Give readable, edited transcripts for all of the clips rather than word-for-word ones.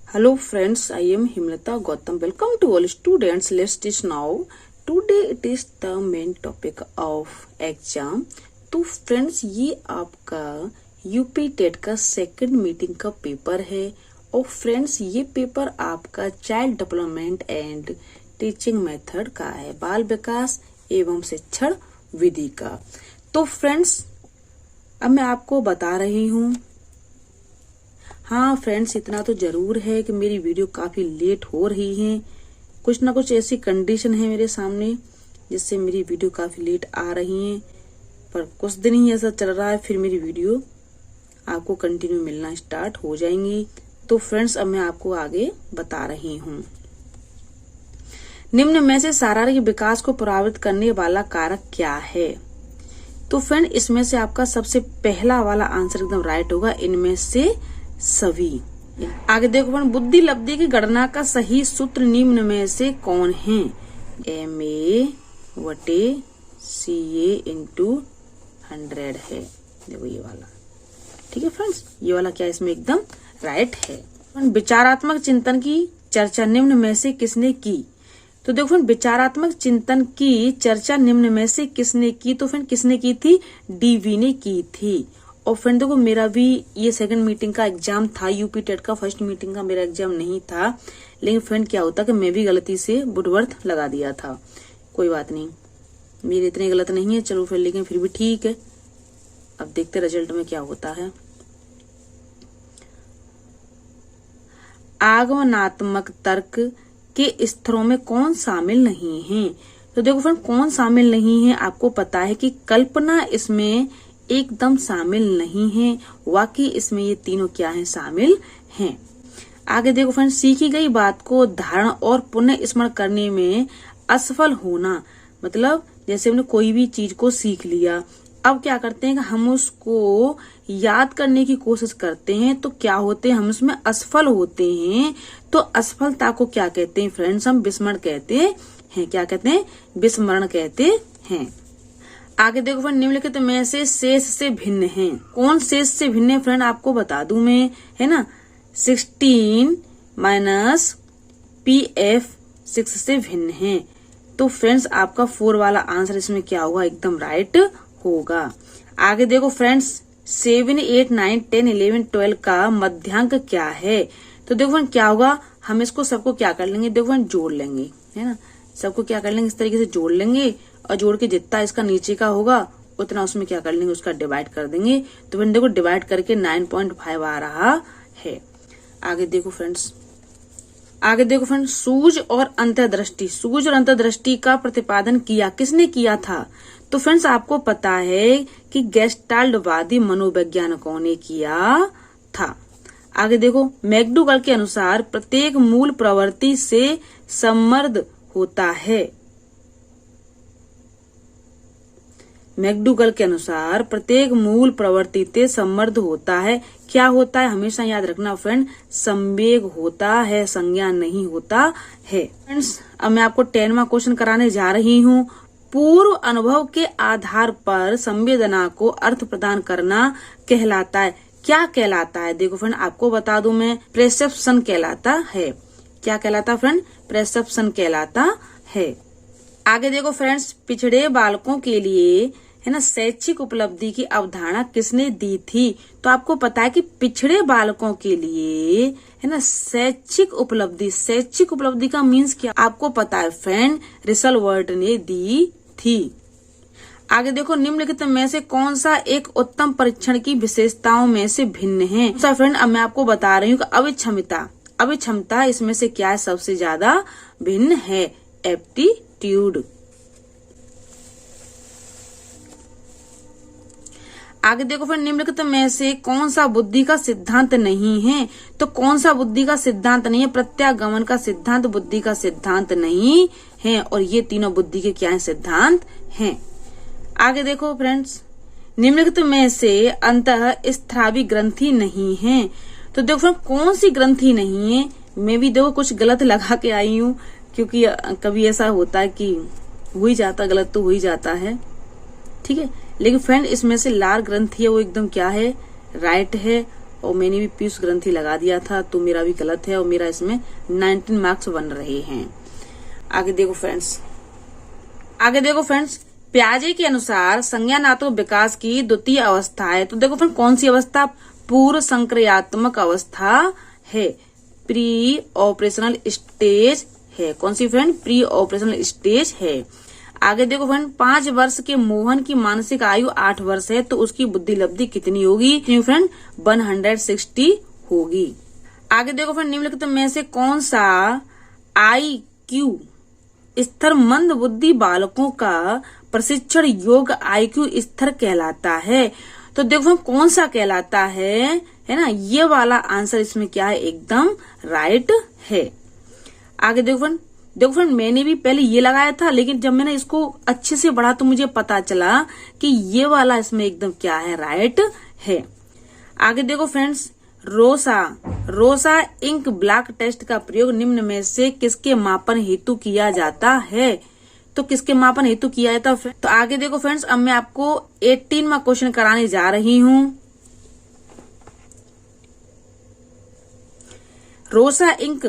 Hello friends, I am Himlata Gautam. Welcome to all students. Let's teach now. Today it is the main topic of exam. तो friends ये आपका UP TET का second meeting का paper है और friends ये paper आपका child development and teaching method का है, बाल विकास एवं शिक्षण विधि का। तो फ्रेंड्स अब मैं आपको बता रही हूँ। हाँ फ्रेंड्स, इतना तो जरूर है कि मेरी वीडियो काफी लेट हो रही है। कुछ ना कुछ ऐसी कंडीशन है मेरे सामने जिससे मेरी वीडियो काफी लेट आ रही है, पर कुछ दिन ही ऐसा चल रहा है, फिर मेरी वीडियो आपको कंटिन्यू मिलना स्टार्ट हो जाएंगी। तो फ्रेंड्स अब मैं आपको आगे बता रही हूँ। निम्न में से शारीरिक विकास को प्रभावित करने वाला कारक क्या है? तो फ्रेंड इसमें से आपका सबसे पहला वाला आंसर एकदम राइट होगा, इनमें से सभी। आगे देखो फ्रेंड, बुद्धि लब्धि की गणना का सही सूत्र निम्न में से कौन है? MA/CA × 100 है। देखो ये वाला, ठीक है फ्रेंड्स, ये वाला क्या इसमें एकदम राइट है। विचारात्मक चिंतन की चर्चा निम्न में से किसने की? तो देखो फ्रेंड, विचारात्मक चिंतन की चर्चा निम्न में से किसने की? तो फ्रेंड किसने की थी? DV ने की थी। और फ्रेंड देखो मेरा भी ये सेकंड मीटिंग का एग्जाम था, यूपी टेट का फर्स्ट मीटिंग का मेरा एग्जाम नहीं था, लेकिन फ्रेंड क्या होता कि मैं भी गलती से बुधवर्थ लगा दिया था। कोई बात नहीं, मेरे इतने गलत नहीं है, चलो फिर, लेकिन फिर भी ठीक है। अब देखते रिजल्ट में क्या होता है। आगमनात्मक तर्क के स्तरों में कौन शामिल नहीं है? तो देखो फ्रेंड कौन शामिल नहीं है, आपको पता है कि कल्पना इसमें एकदम शामिल नहीं है, वाकई इसमें ये तीनों क्या है? शामिल हैं। आगे देखो फ्रेंड, सीखी गई बात को धारण और पुनः स्मरण करने में असफल होना, मतलब जैसे हमने कोई भी चीज को सीख लिया, अब क्या करते हैं कि हम उसको याद करने की कोशिश करते हैं, तो क्या होते हैं? हम उसमें असफल होते हैं। तो असफलता को क्या कहते हैं फ्रेंड्स? हम विस्मरण कहते हैं। क्या कहते हैं? विस्मरण कहते हैं। आगे देखो फ्रेंड, निम्नलिखित में से शेष से भिन्न है। कौन शेष से भिन्न है फ्रेंड? आपको बता दूं मैं, है ना, 16 - PF 6 से भिन्न है। तो फ्रेंड्स आपका 4 वाला आंसर इसमें क्या होगा? एकदम राइट होगा। आगे देखो फ्रेंड्स, 7, 8, 9, 10, 11, 12 का मध्यांक क्या है? तो देखो फ्रेंड क्या होगा, हम इसको सबको क्या कर लेंगे? देखो फ्रेंड जोड़ लेंगे, है ना, सबको क्या कर लेंगे? इस तरीके से जोड़ लेंगे और जोड़ के जितना इसका नीचे का होगा उतना उसमें क्या कर लेंगे? उसका डिवाइड कर देंगे। तो फ्रेंड देखो डिवाइड करके 9.5 आ रहा है। आगे देखो फ्रेंड्स, सूझ और अंतर्दृष्टि, सूझ और अंतर्दृष्टि का प्रतिपादन किया किसने किया था? तो फ्रेंड्स आपको पता है कि गेस्टाल्टवादी मनोवैज्ञानिकों ने किया था। आगे देखो, मैकडूगल के अनुसार प्रत्येक मूल प्रवृत्ति से समृद्ध होता है। मैकडूगल के अनुसार प्रत्येक मूल प्रवृत्ति से समृद्ध होता है। क्या होता है? हमेशा याद रखना फ्रेंड, संवेग होता है, संज्ञा नहीं होता है। फ्रेंड्स अब मैं आपको 10वां क्वेश्चन कराने जा रही हूँ। पूर्व अनुभव के आधार पर संवेदना को अर्थ प्रदान करना कहलाता है। क्या कहलाता है? देखो फ्रेंड आपको बता दूं मैं, प्रेसेप्शन कहलाता है। क्या कहलाता फ्रेंड? प्रेसेप्शन कहलाता है। आगे देखो फ्रेंड्स, पिछड़े बालकों के लिए, है ना, शैक्षिक उपलब्धि की अवधारणा किसने दी थी? तो आपको पता है कि पिछड़े बालकों के लिए, है ना, शैक्षिक उपलब्धि का मीन्स क्या आपको पता है फ्रेंड? रसेल वर्ड ने दी थी। आगे देखो, निम्नलिखित में से कौन सा एक उत्तम परीक्षण की विशेषताओं में से भिन्न है? फ्रेंड अब मैं आपको बता रही हूँ कि अभिक्षमता इसमें से क्या है? सबसे ज्यादा भिन्न है। एप्टीट्यूड। आगे देखो फिर, निम्नलिखित में से कौन सा बुद्धि का सिद्धांत नहीं है? तो कौन सा बुद्धि का सिद्धांत नहीं है? प्रत्यागमन का सिद्धांत बुद्धि का सिद्धांत नहीं है, और ये तीनों बुद्धि के क्या है? सिद्धांत हैं। आगे देखो फ्रेंड्स, निम्नलिखित में से अंतःस्रावी ग्रंथि नहीं है। तो देखो फ्रेंड कौन सी ग्रंथि नहीं है? मैं भी देखो कुछ गलत लगा के आई हूँ, क्योंकि कभी ऐसा होता है कि हो ही जाता, गलत तो हो ही जाता है, ठीक है। लेकिन फ्रेंड इसमें से लार ग्रंथि है वो एकदम क्या है? राइट है। और मैंने भी पीयूष ग्रंथि लगा दिया था, तो मेरा भी गलत है और मेरा इसमें 19 मार्क्स बन रहे हैं। आगे देखो फ्रेंड्स, पियाजे के अनुसार संज्ञानात्मक विकास की द्वितीय अवस्था है। तो देखो फ्रेंड, कौन सी अवस्था? पूर्व संक्रियात्मक अवस्था है, प्री ऑपरेशनल स्टेज है। कौन सी फ्रेंड? प्री ऑपरेशनल स्टेज है। आगे देखो फ्रेंड, 5 वर्ष के मोहन की मानसिक आयु 8 वर्ष है, तो उसकी बुद्धि लब्धि कितनी होगी? फ्रेंड 160 होगी। आगे देखो फ्रेंड, निम्नलिखित में से कौन सा IQ स्तर मंद बुद्धि बालकों का प्रशिक्षण योग्य IQ स्तर कहलाता है? तो देखो फ्रेंड, कौन सा कहलाता है ना? ये वाला आंसर इसमें क्या है? एकदम राइट है। आगे देखो फ्रेंड, मैंने भी पहले ये लगाया था, लेकिन जब मैंने इसको अच्छे से पढ़ा तो मुझे पता चला कि ये वाला इसमें एकदम क्या है? राइट है। आगे देखो फ्रेंड्स, रोसा इंक ब्लॉक टेस्ट का प्रयोग निम्न में से किसके मापन हेतु किया जाता है? तो किसके मापन हेतु किया जाता है? तो आगे देखो फ्रेंड्स, अब मैं आपको 18वां क्वेश्चन कराने जा रही हूँ। रोसा इंक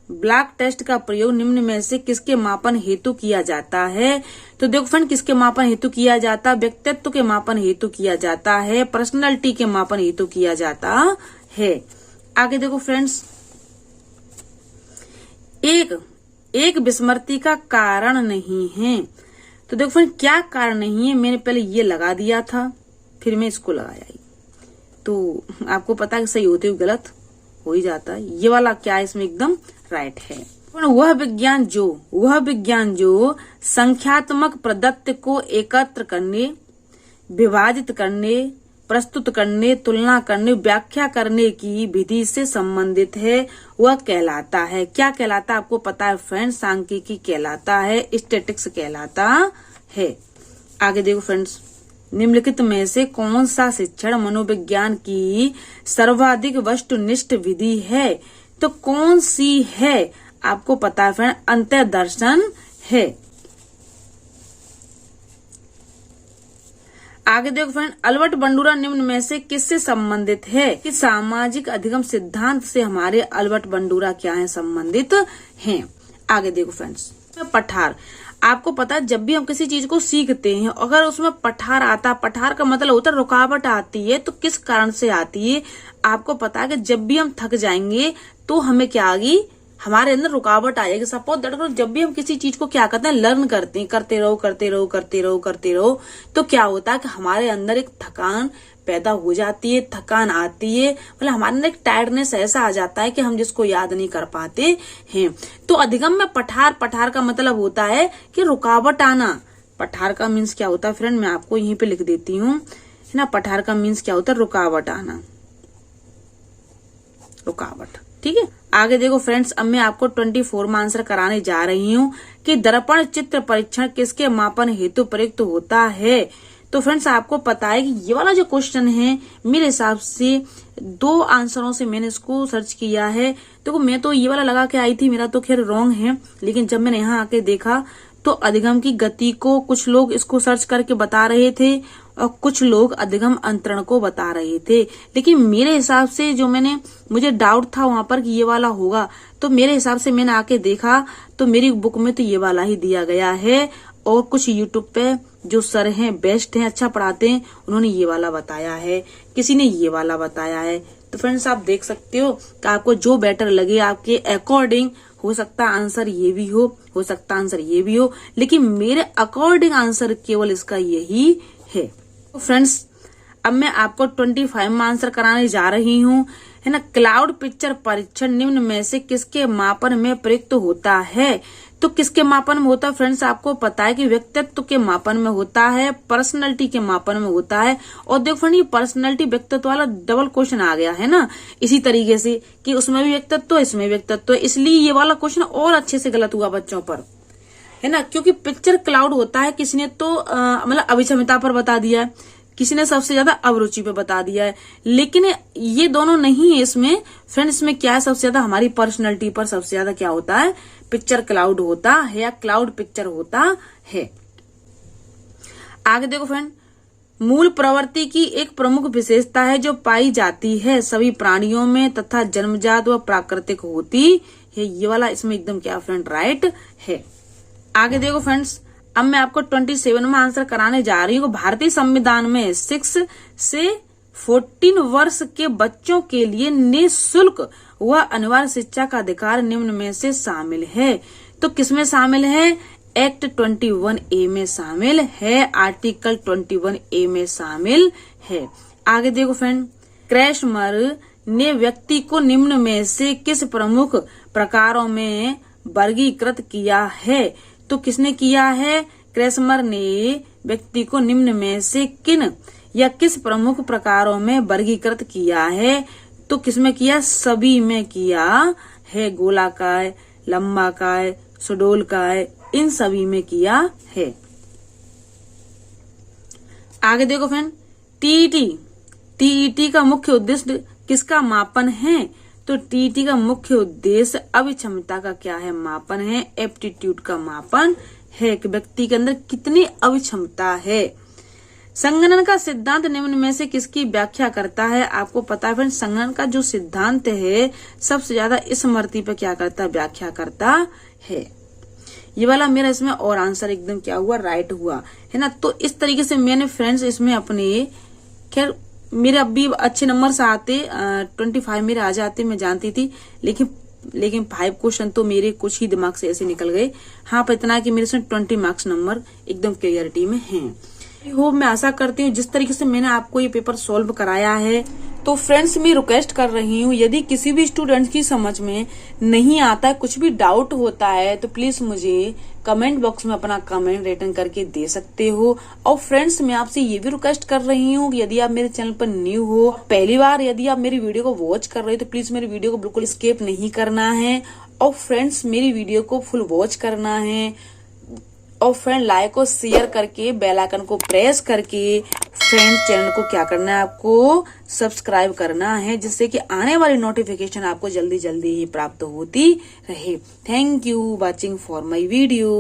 ब्लॉक टेस्ट का प्रयोग निम्न में से किसके मापन हेतु किया जाता है? तो देखो फ्रेंड, किसके मापन हेतु किया जाता? व्यक्तित्व के मापन हेतु किया जाता है, पर्सनालिटी के मापन हेतु किया जाता है। आगे देखो फ्रेंड्स, एक विस्मृति का कारण नहीं है। तो देखो फ्रेंड, क्या कारण नहीं है? मैंने पहले ये लगा दिया था, फिर मैं इसको लगाया, तो आपको पता है कि सही होते हुए गलत हो ही जाता है। ये वाला क्या है? इसमें एकदम राइट है। वह विज्ञान जो संख्यात्मक प्रदत्त को एकत्र करने, विभाजित करने, प्रस्तुत करने, तुलना करने, व्याख्या करने की विधि से संबंधित है, वह कहलाता है। क्या कहलाता है? आपको पता है फ्रेंड्स, सांख्यिकी कहलाता है, स्टैटिक्स कहलाता है। आगे देखो फ्रेंड्स, निम्नलिखित में से कौन सा शिक्षण मनोविज्ञान की सर्वाधिक वस्तुनिष्ठ विधि है? तो कौन सी है? आपको पता है फ्रेंड, अंतर्दर्शन है। आगे देखो फ्रेंड, अल्बर्ट बंडूरा निम्न में से किससे संबंधित है? कि सामाजिक अधिगम सिद्धांत से हमारे अल्बर्ट बंडूरा क्या है? संबंधित हैं। आगे देखो फ्रेंड्स, पठार। आपको पता है, जब भी हम किसी चीज को सीखते हैं, अगर उसमें पठार आता, पठार का मतलब होता है रुकावट आती है, तो किस कारण से आती है? आपको पता है कि जब भी हम थक जाएंगे तो हमें क्या आएगी? हमारे अंदर रुकावट आएगी। सपोज दैट, जब भी हम किसी चीज को क्या करते हैं? लर्न करते हैं, करते रहो, तो क्या होता है कि हमारे अंदर एक थकान पैदा हो जाती है, थकान आती है, मतलब हमारे अंदर एक टायर्डनेस ऐसा आ जाता है कि हम जिसको याद नहीं कर पाते हैं। तो अधिगम में पठार का मतलब होता है कि रुकावट आना। पठार का मीन्स क्या होता है फ्रेंड? मैं आपको यहीं पे लिख देती हूँ, है ना। पठार का मीन्स क्या होता है? रुकावट आना, रुकावट। ठीक है। आगे देखो फ्रेंड्स, अब मैं आपको 24वां आंसर कराने जा रही हूँ कि दर्पण चित्र परीक्षण किसके मापन हेतु प्रयुक्त होता है? तो फ्रेंड्स, आपको पता है कि ये वाला जो क्वेश्चन है, मेरे हिसाब से 2 आंसरों से मैंने इसको सर्च किया है। देखो, मैं तो ये वाला लगा के आई थी, मेरा तो खैर रॉन्ग है, लेकिन जब मैंने यहाँ आके देखा तो अधिगम की गति को कुछ लोग इसको सर्च करके बता रहे थे और कुछ लोग अधिगम अंतरण को बता रहे थे। लेकिन मेरे हिसाब से जो मुझे डाउट था वहां पर कि ये वाला होगा, तो मेरे हिसाब से मैंने आके देखा तो मेरी बुक में तो ये वाला ही दिया गया है। और कुछ यूट्यूब पे जो सर हैं, बेस्ट हैं, अच्छा पढ़ाते हैं, उन्होंने ये वाला बताया है, किसी ने ये वाला बताया है। तो फ्रेंड्स, आप देख सकते हो कि आपको जो बेटर लगे आपके अकॉर्डिंग, हो सकता है आंसर ये भी हो सकता है आंसर ये भी हो, लेकिन मेरे अकॉर्डिंग आंसर केवल इसका यही है। तो फ्रेंड्स, अब मैं आपको 25वां आंसर कराने जा रही हूँ, है ना। क्लाउड पिक्चर परीक्षण निम्न में से किसके मापन में प्रयुक्त होता है? तो किसके मापन में होता है फ्रेंड्स? आपको पता है कि व्यक्तित्व के मापन में होता है, पर्सनैलिटी के मापन में होता है। और देखो फ्रेंड, ये पर्सनैलिटी व्यक्तित्व वाला डबल क्वेश्चन आ गया है ना, इसी तरीके से कि उसमें भी व्यक्तित्व, इसमें व्यक्तित्व, इसलिए ये वाला क्वेश्चन और अच्छे से गलत हुआ बच्चों पर, है ना। क्योंकि पिक्चर क्लाउड होता है, किसी ने तो मतलब अभिक्षमता पर बता दिया है, किसी ने सबसे ज्यादा अभिरुचि पे बता दिया है, लेकिन ये दोनों नहीं है इसमें। फ्रेंड्स, इसमें क्या है? सबसे ज्यादा हमारी पर्सनैलिटी पर सबसे ज्यादा क्या होता है? पिक्चर क्लाउड होता है या क्लाउड पिक्चर होता है। आगे देखो फ्रेंड, मूल प्रवृत्ति की एक प्रमुख विशेषता है जो पाई जाती है सभी प्राणियों में तथा जन्मजात व प्राकृतिक होती है। ये वाला इसमें एकदम क्या फ्रेंड राइट है। आगे देखो फ्रेंड्स, अब मैं आपको 27 में आंसर कराने जा रही हूँ। भारतीय संविधान में 6 से 14 वर्ष के बच्चों के लिए निःशुल्क व अनिवार्य शिक्षा का अधिकार निम्न में से शामिल है। तो किसमें शामिल है? एक्ट 21A में शामिल है, आर्टिकल 21A में शामिल है। आगे देखो फ्रेंड, क्रैशमर ने व्यक्ति को निम्न में से किस प्रमुख प्रकारों में वर्गीकृत किया है? तो किसने किया है? क्रैशमर ने व्यक्ति को निम्न में से किन या किस प्रमुख प्रकारों में वर्गीकृत किया है? तो किसमें किया? सभी में किया है। गोलाकार, लंबाकार, सुडोलकार, इन सभी में किया है। आगे देखो फ्रेंड, टीईटी का मुख्य उद्देश्य किसका मापन है? तो टीईटी का मुख्य उद्देश्य अभिक्षमता का क्या है? मापन है। एप्टीट्यूड का मापन है कि व्यक्ति के अंदर कितनी अभिक्षमता है। संगणन का सिद्धांत निम्न में से किसकी व्याख्या करता है? आपको पता है फ्रेंड, संगणन का जो सिद्धांत है सबसे ज्यादा स्मृति पे क्या करता है? व्याख्या करता है। ये वाला मेरा इसमें और आंसर एकदम क्या हुआ? राइट हुआ है ना। तो इस तरीके से मैंने फ्रेंड्स इसमें अपने, खैर मेरे अब भी अच्छे नंबर से आते, 25 मेरे आ जाते, मैं जानती थी, लेकिन 5 क्वेश्चन तो मेरे कुछ ही दिमाग से ऐसे निकल गए। हाँ, पर इतना कि मेरे इसमें 20 मार्क्स नंबर एकदम क्लियरिटी में हैं। होप मैं आशा करती हूँ जिस तरीके से मैंने आपको ये पेपर सॉल्व कराया है, तो फ्रेंड्स मैं रिक्वेस्ट कर रही हूँ, यदि किसी भी स्टूडेंट की समझ में नहीं आता है, कुछ भी डाउट होता है, तो प्लीज मुझे कमेंट बॉक्स में अपना कमेंट रिटर्न करके दे सकते हो। और फ्रेंड्स मैं आपसे ये भी रिक्वेस्ट कर रही हूँ कि यदि आप मेरे चैनल पर न्यू हो, पहली बार यदि आप मेरी वीडियो को वॉच कर रहे हो, तो प्लीज मेरी वीडियो को बिल्कुल स्किप नहीं करना है। और फ्रेंड्स मेरी वीडियो को फुल वॉच करना है। और फ्रेंड लाइक और शेयर करके बेल आइकन को प्रेस करके फ्रेंड चैनल को क्या करना है? आपको सब्सक्राइब करना है, जिससे कि आने वाली नोटिफिकेशन आपको जल्दी जल्दी ही प्राप्त होती रहे। Thank you watching for my video.